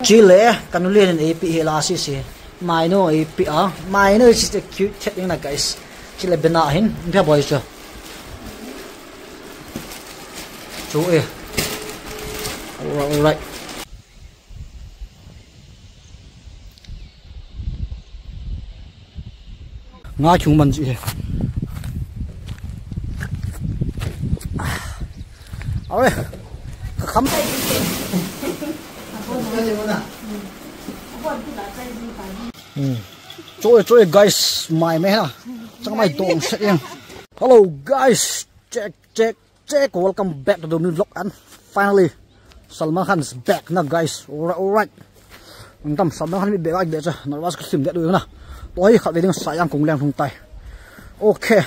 Chile kanulian AP helasi si maino AP maino is a cute chatting na guys Chile benahin hindi boy siya so alright nga chung man ji alright kham Joy guys, my man, my dog sitting. Hello guys, check. Welcome back to the new vlog and finally Salman Khan's back na guys. Alright. Ngam Salman Khan bị back becha. Narwas ka sim de du na. Toi khat ding sayang kung lang thung tai. Okay.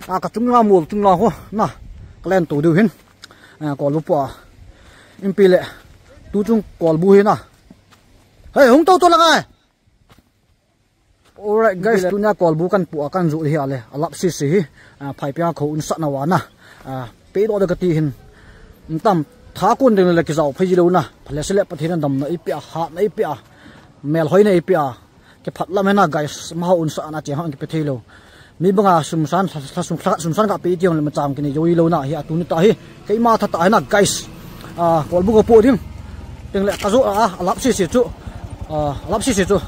Ka chung la mul chung la ho na. Klen tu du hin. Ko lu po. Impile. Tu chung kol bu hin na. Hey, hung to lang ai. Alright guys, tunya call bukan pu akan zu hi ale alap si phai pya kho un sa na wa na pe do da ti hin tam tha kun de le ki zau phai lo na phale sele pathin dam na ipia ha na ipia mel hoi na ipia ke phat la mena guys ma un sa na che ha ki pe lo mi banga sumsan ka pe tiong le ma cham ki ni yoi lo na hi atu ni ta hi ke ma tha ta na guys call bu ko pu dim teng le ka zu alap si chu alap si chu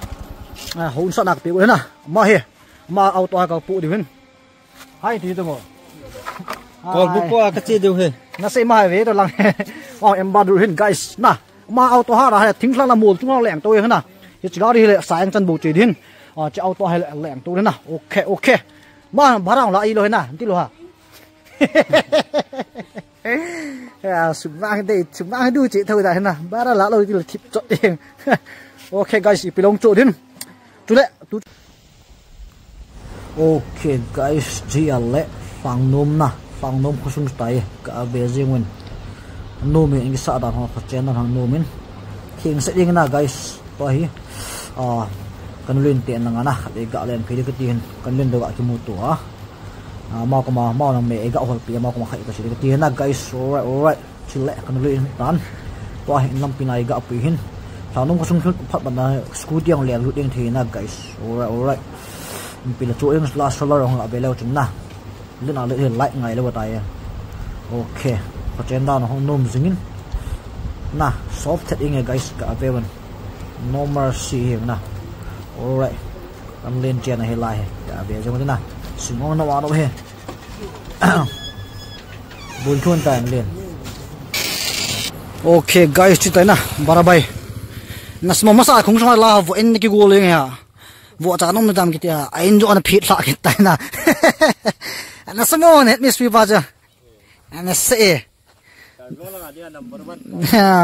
hôn sợ nạc tiểu đấy nè mà hi mà auto hay cả phụ điều hin hay thì tôi ngồi còn bút qua cái gì điều hin nó sẽ mai về tôi lăng em ba điều hin guys nè mà auto ha là thính là mùa chúng nó lẹng tôi hơn nè chỉ có đi lại sáng chân bù chỉ hin chỉ auto hay lại lẹng tôi đấy nè ok mà bắt đầu là y rồi nè tí luôn hả sủng vang đu chị thôi này nè bắt đầu là rồi thì thịt chọn tiền ok guys pilong chỗ hin Okay guys, jiale phang nom khosung tai ka beijing wen nom in sa da ha chen na nom in king se ding na guys to hi kanulin te na na de ga len phi de tin kanulin do ga ki mu to ma ko ma na me ga hol pi ma ko khai ka si de tin na guys alright chile kanulin tan to hi lam pinai ga pi hin Thằng có sung phát bản là scooty ông lẹn lụt điên thì na guys alright mình là chỗ em là solar ông lại về lâu chúng na lúc nào lại lại ngày lâu tại ok có trên đó nó không nôm dính na soft setting guys cả về mình no mercy hiện na alright anh lên trên này lại cả về cho thế nào súng ông nó vào đâu he buồn thuần tài lên ok guys chỉ tới na barabai na semua masa kung sama lah vo en ki gol ya vo cha nom dam ki ya ain jo na phit la ki ta na na semua net mystery ba ja na se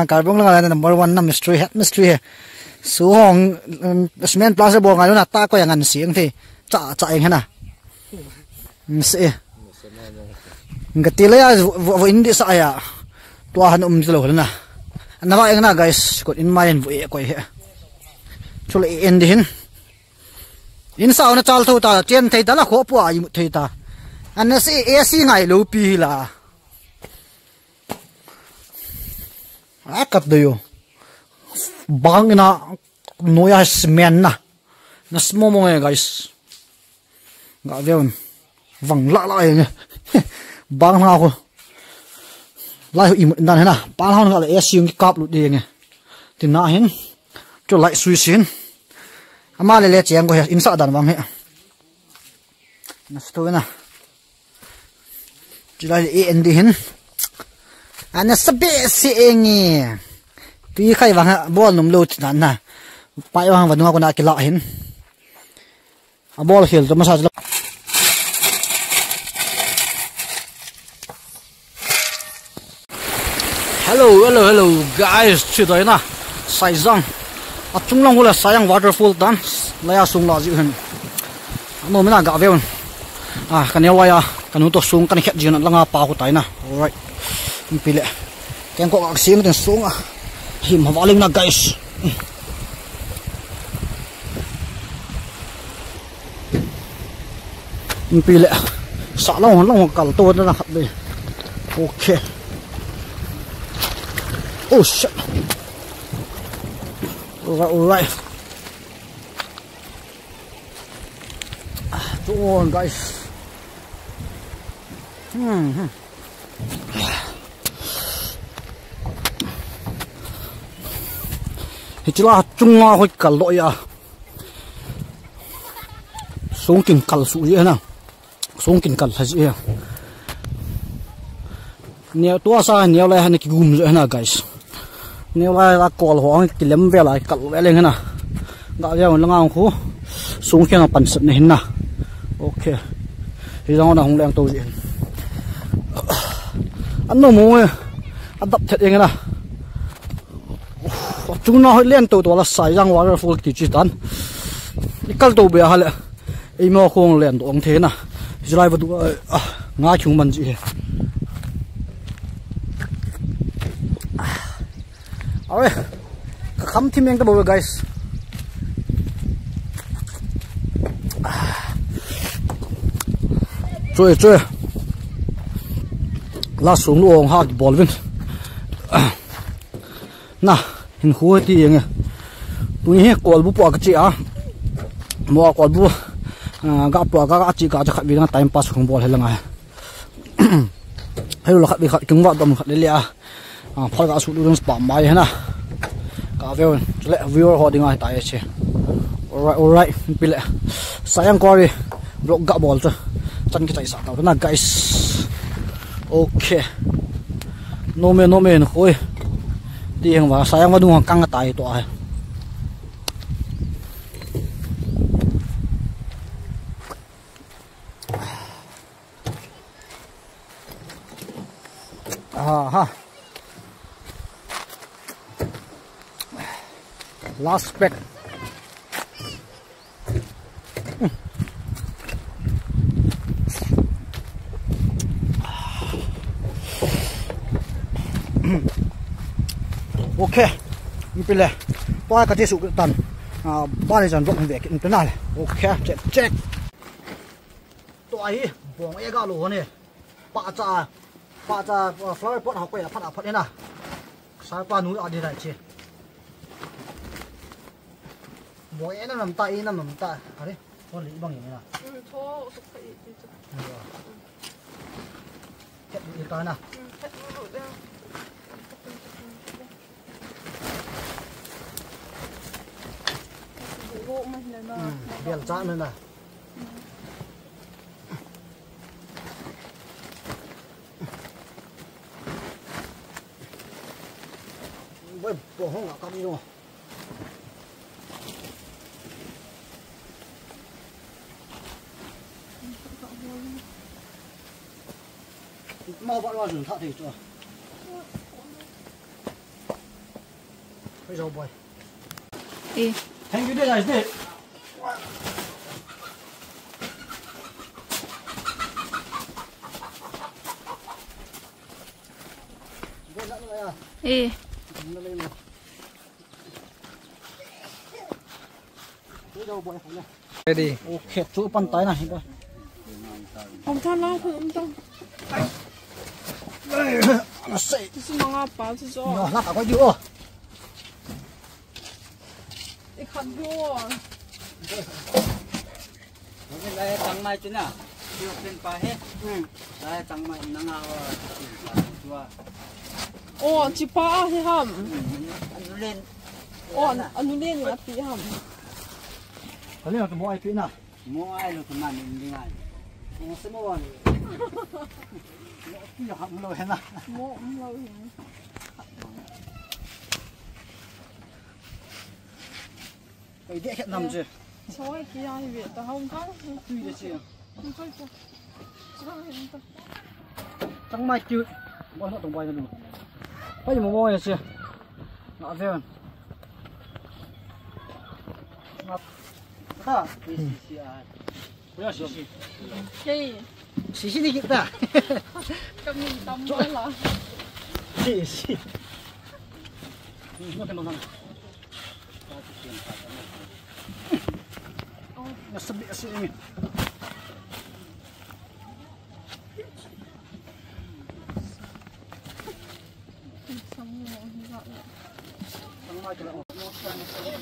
carbon la number 1 na mystery hat mystery su hong cement plus bo ngai na ta ko yang an siang thi cha eng hana se ngati le ya vo indi sa ya to han zlo na na ba na guys got in mind vui ko he chule end hin in sa na chal tho ta chen thei da la kho pu ai mu thei ta an na se ac ngai lo pi la a kat de yo bang na noya smen na smo mo guys ga veun wang la la nge bang na ko lại im đàn na ba hòn gọi là siêu cáp lụt đi nghe thì na hen cho lại suy xin ama le cheng ko in sa dan wang he na sto na chỉ lại en đi hen ana sabe si engi pi khai wang bol num lo dan na pai wang wa ko na ki la hen a bol khel to ma sa Hello guys, chuyện đấy na, sai răng, chung long là sayang waterfall dan, laya sung la gì hơn, nó mới là gạo về cái này laya, cái nó to sung cái này khét gì nó langa pa của tay na, alright, mình pile, cái có cái xiên cái sung him hava linh na guys, mình pile, sợ long cả to nó là hấp đi, ok. Oh shit. Alright. Come on, guys. Hitilah cunga hoi kalau ya. Sungkin kal suya na. Sungkin kal haji ya. Nia tua sa nia lai hani kigum na guys. Nia lai la kol ho ang kilem vela kal veleng na. Ga ya langang khu sungkin ang pansat ni na. Okay. Hidang na hong lang to ji. Ano mo adap thet yang na. Chúng nó liên tục là xài răng hóa ra phụ thì chỉ tán cái đầu bè hay là em mà không liên tục thế nào chỉ lại vật ngã chúng mình gì rồi khám thêm những cái bộ guys chơi lá xuống luôn ha ball vin na hình khu thì nghe tụi nhé cột bút bọc cái chị à mua cột bút gắp bọc gắp chị cả cho khách vì nó time pass không bỏ hay là ngay hay là khách vì khách chúng vào tầm khách đấy à phải cả số lượng spam máy na cả view lại viewer họ đi ngay tại chứ alright bị lệ sayang qua đi block gắp ball cho chân cái tay sạc tao na guys okay no man khôi tiếng và sayang vào đúng căng tay tọa ha last spec ok bây giờ qua cái số tần ba này dần vọng về cái này ok check tuổi vòng ấy gạo lúa này ba cha flower pot học quay là phát này nè sai qua núi ở đây này chị vòng ấy nó nằm tay ở đây con lý bằng như này cái gì cái nào biar cak nữa nè với bộ không ngọc đi luôn mau bọn vào rừng thợ thì chưa bây giờ boy thành cái đây này thế Ready. Ok, chỗ pan tay này đây. Ông tham lao thử ông tông. Nó sậy. This is mga pa to so. Nó lắc quá dữ. Ik kan gå. Mungkin saya tang mai tu na. Dia pen pahe. Saya tang mai nanga dua. Åh, chi pa hi ham. Anu len. Åh, anu len ni api ham. Cái này là cái mọi chuyện nào? Mo ai lo teman ni ngai. Nó sẽ mua này. Nó học lâu hết na. Mo lâu hi. Cái đĩa hiện nằm chưa? Choi kia hi ve ta hong kan. Tùy được chưa? Không choi cho. Choi hi ta. Trắng mai chưa? Bọn nó tổng bài luôn. Bây giờ mua này chưa? Nó về. Ta. Bữa xí xí. Hey. Xí xí đi kita. Kami tambah lah. Xí xí. Nó cái nó nó sắp bị xí này. Trắng mai cái là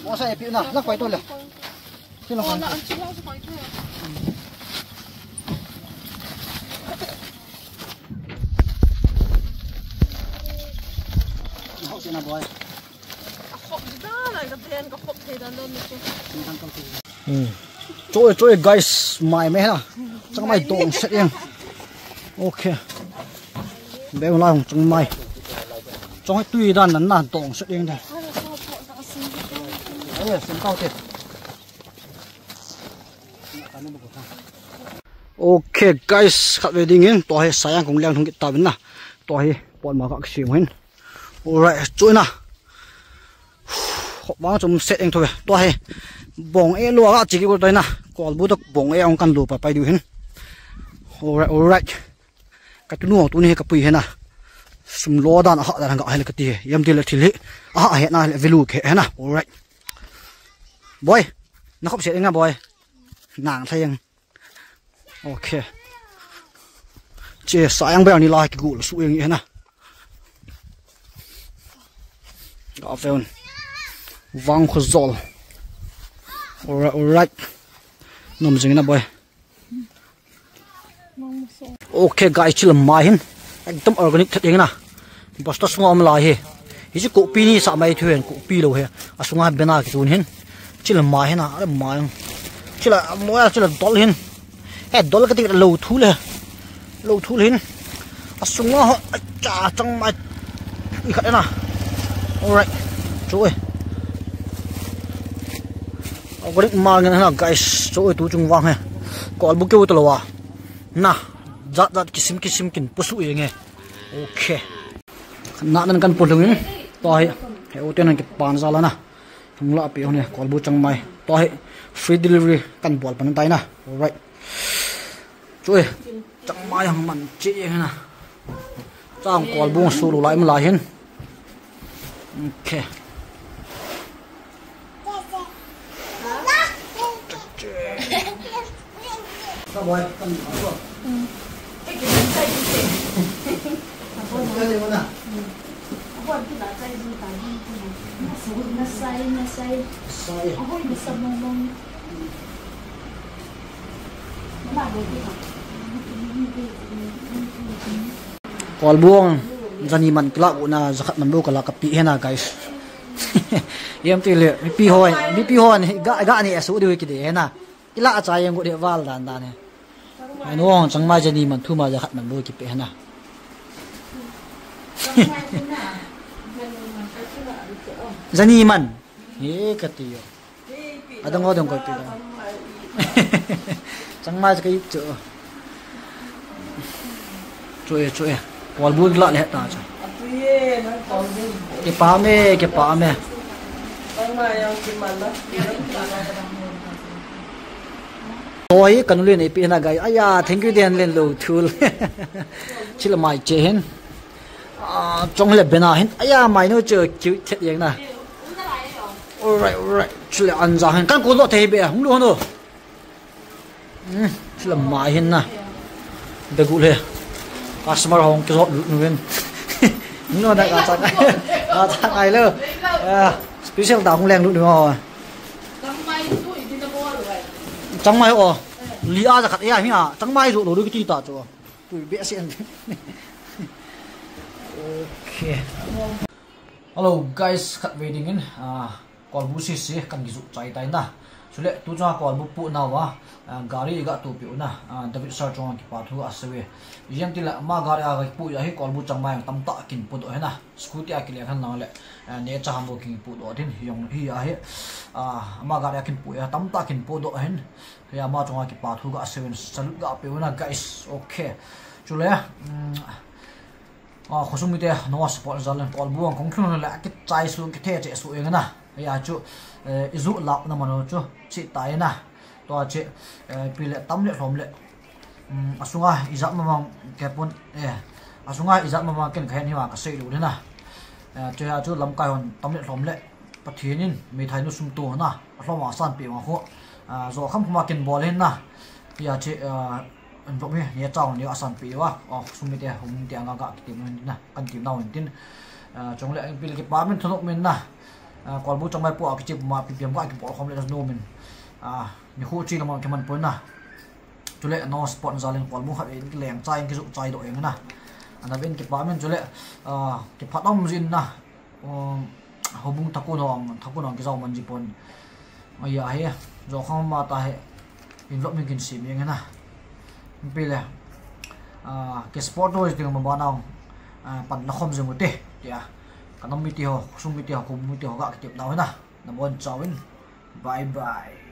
Mo sa epi na, lakwai to le. Sino Ồ, kan? là ăn chua cho khỏi thôi. Ho sina boy. Khóc ra lại cái tiền có khóc thì là lên được. Trôi guys, mai mẹ na. Chẳng mai tụng sẽ yên. Ok. Bé một lòng chẳng mai. Trong cái tùy đàn nắn nàn tụng sẽ yên đây. Đấy, xem cao thiệt. Ok guys, khát về đi nghiêng, tôi sayang cũng đang không kịp tạm nè, tôi bọn mà các xíu hen, alright, chui nè, học bao trong set anh thôi, tôi bong e lúa các chỉ cái tôi nè, còn bữa đó bong e ông căn lúa phải đi hen, alright, cái tu này cái bụi hen nè, sum lúa đàn họ đàn gọi là cái gì, yếm đi là thịt hiện nay là velu cái hen nè, alright, boy, nó không set anh à boy, nàng thấy anh. Ok, chị sayang bây giờ lại cái gỗ là sụi như thế nào, đó phải không, vang khó giỏi, alright, nằm dưới này boy, ok guys chỉ là mai hin, anh tâm organic thật như nào, bớt tao xuống lại he, cái cụ pi ni sao mai thuyền cụ pi đâu he, à xuống bên nào cái tuần hin, chỉ là mai hin à, mai, chỉ là mỗi chỉ là đól hin. Đôi cái tiếng lầu thú lên, súng nó họ trả trong mai đi khát đấy nào, alright, trời, có định mà nghe nào guys, trời tú trung vang hè, có bút kêu tao à, na, giặt kisim kin pusu ini nghe, ok, nạn kan pun lưng, tôi, heo tên này cái pan ra na, không lạ pion này, có bút trong mai, tôi free delivery kan buat pan tay na, alright. Trời, chẳng may hàng mặn chị thế nào, trang còn buông sôi lại mà lại hen, ok, sao boy, cần không? Cái gì đây? Cái gì vậy? Ôi cái lá cây gì tại gì nó say ôi nó sầm mông nó làm được gì Còn buông dân mình lạo na giặc mình đâu cả là cặp pi hen na guys, em thì lệ pi hoi gã này số điều cái đấy na, cái lạ trái em gọi địa val đàn này, anh nói chẳng mai dân mình thu mà giặc mình đâu cái hen na. Dân mình, cái gì, ở đâu ngồi đâu coi pi đâu, chẳng mai cái chỗ. Trời, còn buông lợn hết ta trời. Cái pá mẹ. Tôi cần lên này pin là gai, aya, thank you đen lên lầu thul. Chỉ là mày chế hen. Trong là bên nào hen, aya mày nó chơi chịu thiệt vậy nè. Alright, chỉ là ăn ra hen, căn cố độ thế bè, không luôn đâu. Chỉ là mày hen nè. Để cụ lên. Customer hong cái giọt lụt luôn, nó đã cả thằng này lơ, special tao không lên lụt được rồi. Chẳng may ồ, lia ra khát ai nhá, chẳng may rồi đối cái gì ta cho, tụi bé xem. Ok. Hello guys, khát về đình còn bút xí cần dụ chạy tay na. Số lệ tu cho còn bút phụ nào vả, gari gạ tụ biểu na, David Sargent cái pathu aswe. Yang tila ma gari aga pu ya hi còn bút chẳng may tam ta kin pu do he na. Scooty akile khan na le, ne cha ham bo kin pu do din yong hi ya he. Ma gari kin pu ya tam ta kin pu do hen. Ya ma chonga cái pathu ga aswe salut ga pe na guys. Okay. Số lệ khó sung mite no support zalan còn buông không khung là cái chai xuống cái thế chạy xuống na. Ya chu izu lap na mano chu chi tai na to chi pile tam le hlom le asunga izap mamang kepon asunga izap mamang ken khain hiwa ka sei lu na chu ya chu lam kai hon tam le hlom le pathinin mi thai nu sum to na hloma san pi ma ho zo kham khuma ken bol hen na ya chi an vok mi ne chaw ni asan pi wa sum mi te hum te anga ka ti na kan ti naw tin chong le pile ki pa men thonok men na kwal bu chomai po ki chip ma ppm ga ki por khom le no min ni khu chi lamon ke man pon na chule no spot zalin kwal mu khat in ki leng chai ki zu chai do eng na ana ben ki pa men chule ki phatom jin na hobung thakun ki zaw man ji pon aya he zo kham ma ta he in lo min kin sim yeng na pile ke sport do is ding ma ba naw pan na khom jeng te ya kanom mi ti ho sum mi ti ho kum mi ti ho ga ki tip naw na namon chawin bye bye.